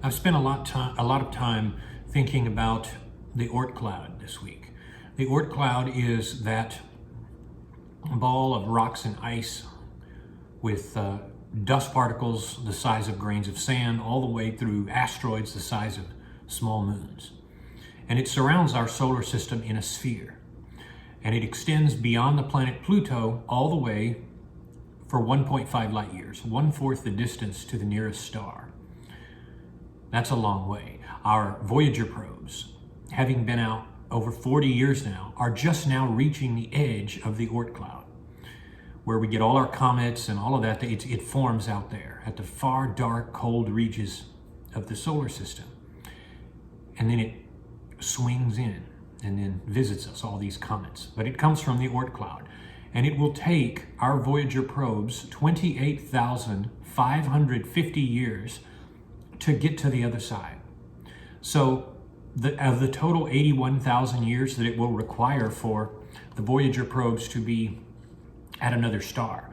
I've spent a lot of time thinking about the Oort cloud this week. The Oort cloud is that ball of rocks and ice with dust particles the size of grains of sand all the way through asteroids the size of small moons. And it surrounds our solar system in a sphere. And it extends beyond the planet Pluto all the way for 1.5 light years, 1/4 the distance to the nearest star. That's a long way. Our Voyager probes, having been out over 40 years now, are just now reaching the edge of the Oort cloud, where we get all our comets and all of that. It forms out there at the far, dark, cold reaches of the solar system. And then it swings in and then visits us, all these comets. But it comes from the Oort cloud. And it will take our Voyager probes 28,550 years to get to the other side. So of the total 81,000 years that it will require for the Voyager probes to be at another star,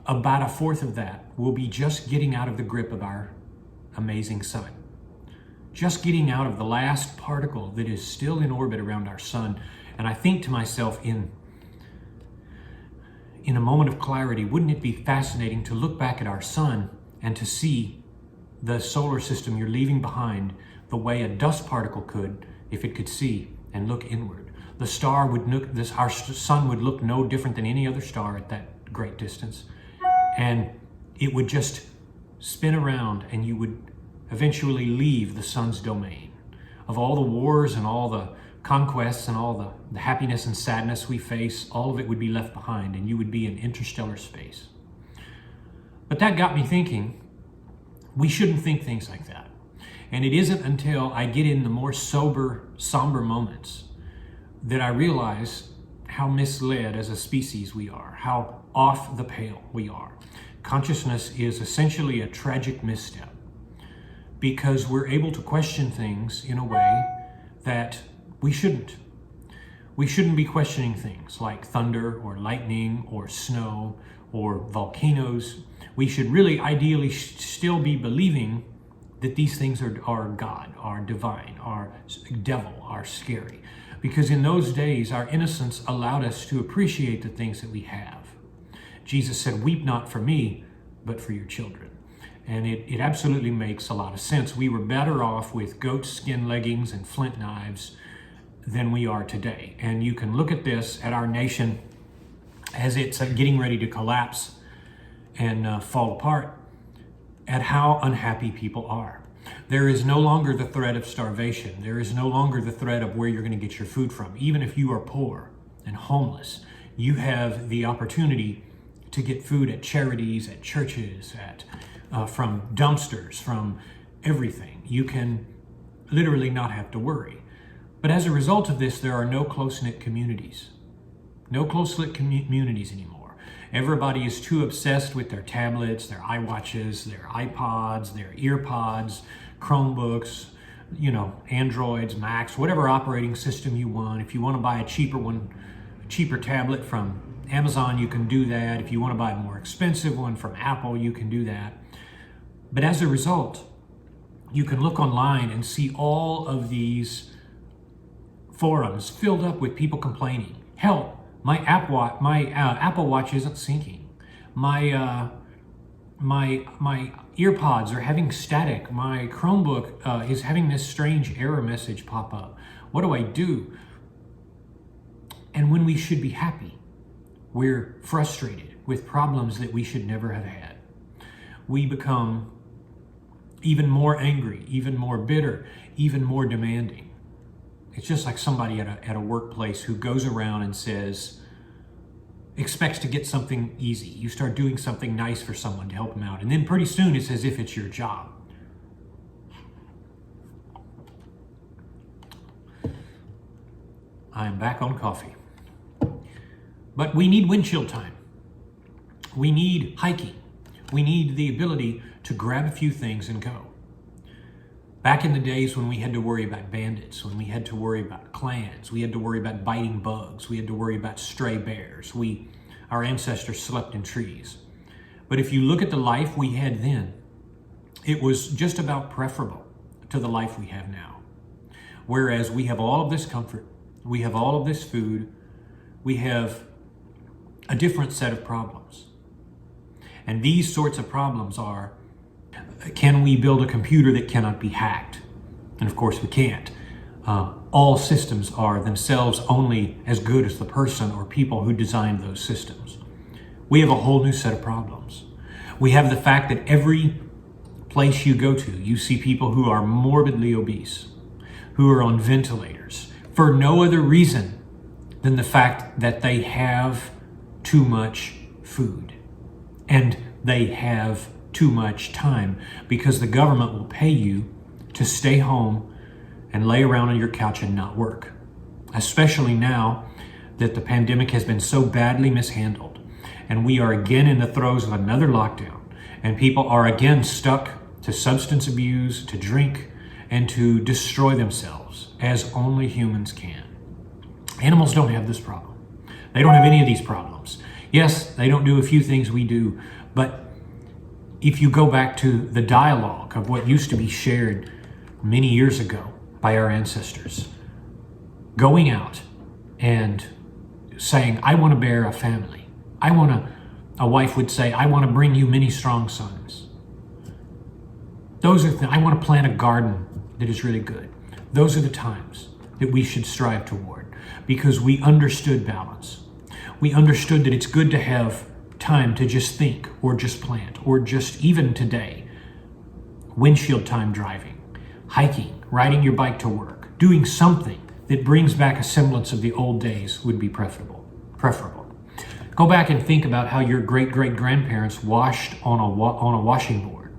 about 1/4 of that will be just getting out of the grip of our amazing sun. Just getting out of the last particle that is still in orbit around our sun. And I think to myself, in a moment of clarity, wouldn't it be fascinating to look back at our sun and to see the solar system you're leaving behind the way a dust particle could if it could see and look inward? The star would look, our sun would look no different than any other star at that great distance. And it would just spin around and you would eventually leave the sun's domain. Of all the wars and all the conquests and all the happiness and sadness we face, all of it would be left behind and you would be in interstellar space. But that got me thinking, we shouldn't think things like that. And it isn't until I get in the more sober, somber moments that I realize how misled as a species we are, how off the pale we are. Consciousness is essentially a tragic misstep because we're able to question things in a way that we shouldn't. We shouldn't be questioning things like thunder or lightning or snow or volcanoes. We should really ideally still be believing that these things are God, are divine, are devil, are scary. Because in those days, our innocence allowed us to appreciate the things that we have. Jesus said, "Weep not for me, but for your children." And it absolutely makes a lot of sense. We were better off with goat skin leggings and flint knives than we are today. And you can look at this, at our nation, as it's getting ready to collapse and fall apart, at how unhappy people are. There is no longer the threat of starvation. There is no longer the threat of where you're going to get your food from. Even if you are poor and homeless, you have the opportunity to get food at charities, at churches, from dumpsters, from everything. You can literally not have to worry. But as a result of this, there are no close-knit communities. No close-knit communities anymore. Everybody is too obsessed with their tablets, their iWatches, their iPods, their EarPods, Chromebooks, Androids, Macs, whatever operating system you want. If you want to buy a cheaper tablet from Amazon, you can do that. If you want to buy a more expensive one from Apple, you can do that. But as a result, you can look online and see all of these forums filled up with people complaining. Help! My Apple Watch isn't syncing. My EarPods are having static. My Chromebook is having this strange error message pop up. What do I do? And when we should be happy, we're frustrated with problems that we should never have had. We become even more angry, even more bitter, even more demanding. It's just like somebody at a workplace who goes around and expects to get something easy. You start doing something nice for someone to help them out. And then pretty soon it's as if it's your job. I am back on coffee. But we need windshield time. We need hiking. We need the ability to grab a few things and go. Back in the days when we had to worry about bandits, when we had to worry about clans, we had to worry about biting bugs, we had to worry about stray bears. Our ancestors slept in trees. But if you look at the life we had then, it was just about preferable to the life we have now. Whereas we have all of this comfort, we have all of this food, we have a different set of problems. And these sorts of problems are, can we build a computer that cannot be hacked? And of course we can't. All systems are themselves only as good as the person or people who designed those systems. We have a whole new set of problems. We have the fact that every place you go to, you see people who are morbidly obese, who are on ventilators, for no other reason than the fact that they have too much food and they have too much time, because the government will pay you to stay home and lay around on your couch and not work. Especially now that the pandemic has been so badly mishandled and we are again in the throes of another lockdown and people are again stuck to substance abuse, to drink, and to destroy themselves as only humans can. Animals don't have this problem. They don't have any of these problems. Yes, they don't do a few things we do, but if you go back to the dialogue of what used to be shared many years ago by our ancestors, going out and saying, I want to bear a family. A wife would say, I want to bring you many strong sons. Those are I want to plant a garden that is really good. Those are the times that we should strive toward, because we understood balance. We understood that it's good to have time to just think or just plant, or just even today, windshield time driving, hiking, riding your bike to work, doing something that brings back a semblance of the old days would be preferable. Go back and think about how your great-great-grandparents washed on a washing board.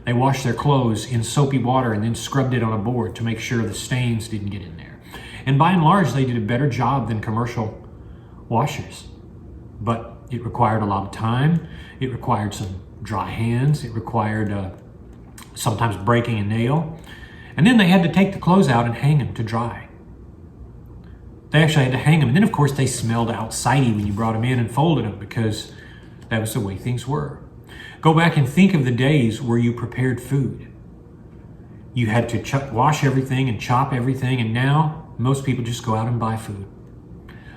They washed their clothes in soapy water and then scrubbed it on a board to make sure the stains didn't get in there. And by and large, they did a better job than commercial washers. But it required a lot of time. It required some dry hands. It required sometimes breaking a nail. And then they had to take the clothes out and hang them to dry. They actually had to hang them. And then, of course, they smelled outsidey when you brought them in and folded them, because that was the way things were. Go back and think of the days where you prepared food. You had to wash everything and chop everything, and now most people just go out and buy food.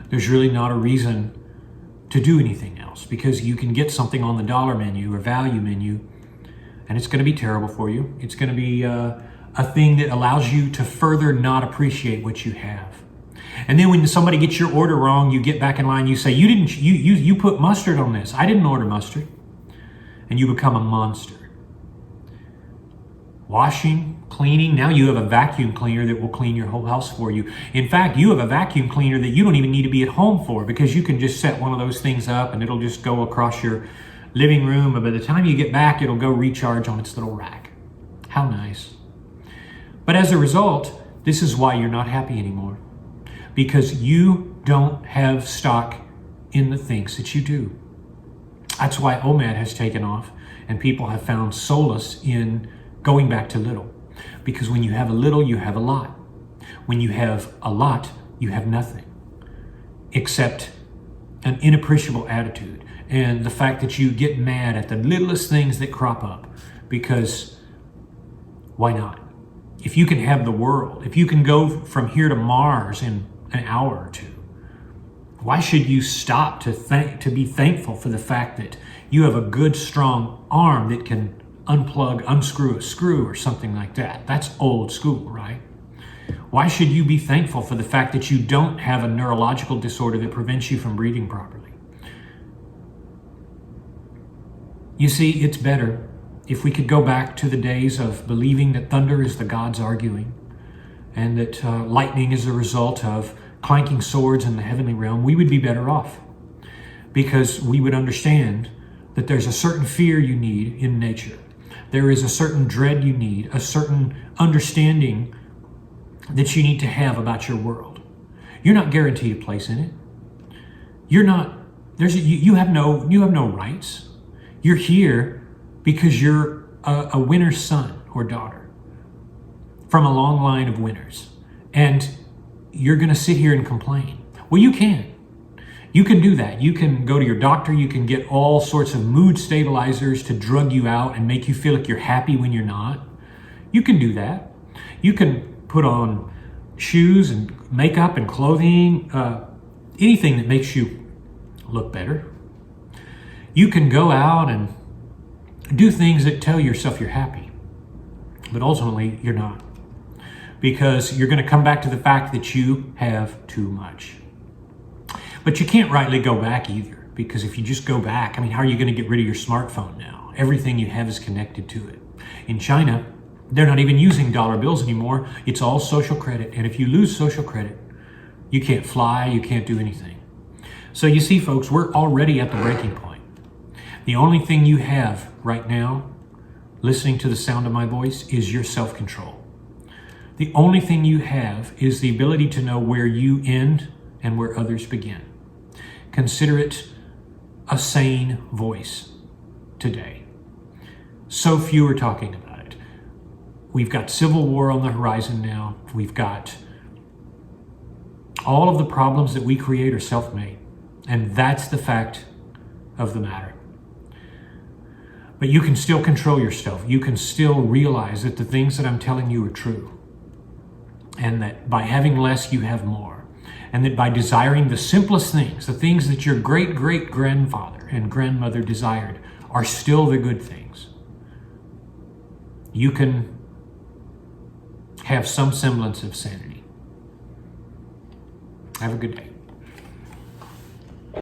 There's really not a reason to do anything else, because you can get something on the dollar menu or value menu, and it's going to be terrible for you. It's going to be a thing that allows you to further not appreciate what you have. And then when somebody gets your order wrong, you get back in line, you say, you put mustard on this. I didn't order mustard. And you become a monster. Washing, cleaning, now you have a vacuum cleaner that will clean your whole house for you. In fact, you have a vacuum cleaner that you don't even need to be at home for, because you can just set one of those things up and it'll just go across your living room, and by the time you get back, it'll go recharge on its little rack. How nice. But as a result, this is why you're not happy anymore, because you don't have stock in the things that you do. That's why OMAD has taken off and people have found solace in going back to little. Because when you have a little, you have a lot. When you have a lot, you have nothing except an inappreciable attitude and the fact that you get mad at the littlest things that crop up, because why not? If you can have the world, if you can go from here to Mars in an hour or two, why should you stop to be thankful for the fact that you have a good, strong arm that can unscrew a screw or something like that? That's old school, right? Why should you be thankful for the fact that you don't have a neurological disorder that prevents you from breathing properly? You see, it's better if we could go back to the days of believing that thunder is the gods arguing, and that lightning is a result of clanking swords in the heavenly realm. We would be better off, because we would understand that there's a certain fear you need in nature. There is a certain dread you need, a certain understanding that you need to have about your world. You're not guaranteed a place in it. You have no rights. You're here because you're a winner's son or daughter from a long line of winners. And you're going to sit here and complain. Well, you can. You can do that. You can go to your doctor. You can get all sorts of mood stabilizers to drug you out and make you feel like you're happy when you're not. You can do that. You can put on shoes and makeup and clothing, anything that makes you look better. You can go out and do things that tell yourself you're happy, but ultimately you're not, because you're going to come back to the fact that you have too much. But you can't rightly go back either, because if you just go back, I mean, how are you going to get rid of your smartphone now? Everything you have is connected to it. In China, they're not even using dollar bills anymore. It's all social credit. And if you lose social credit, you can't fly, you can't do anything. So you see, folks, we're already at the breaking point. The only thing you have right now, listening to the sound of my voice, is your self-control. The only thing you have is the ability to know where you end and where others begin. Consider it a sane voice today. So few are talking about it. We've got civil war on the horizon now. We've got all of the problems that we create are self-made. And that's the fact of the matter. But you can still control yourself. You can still realize that the things that I'm telling you are true. And that by having less, you have more. And that by desiring the simplest things, the things that your great-great-grandfather and grandmother desired, are still the good things. You can have some semblance of sanity. Have a good day.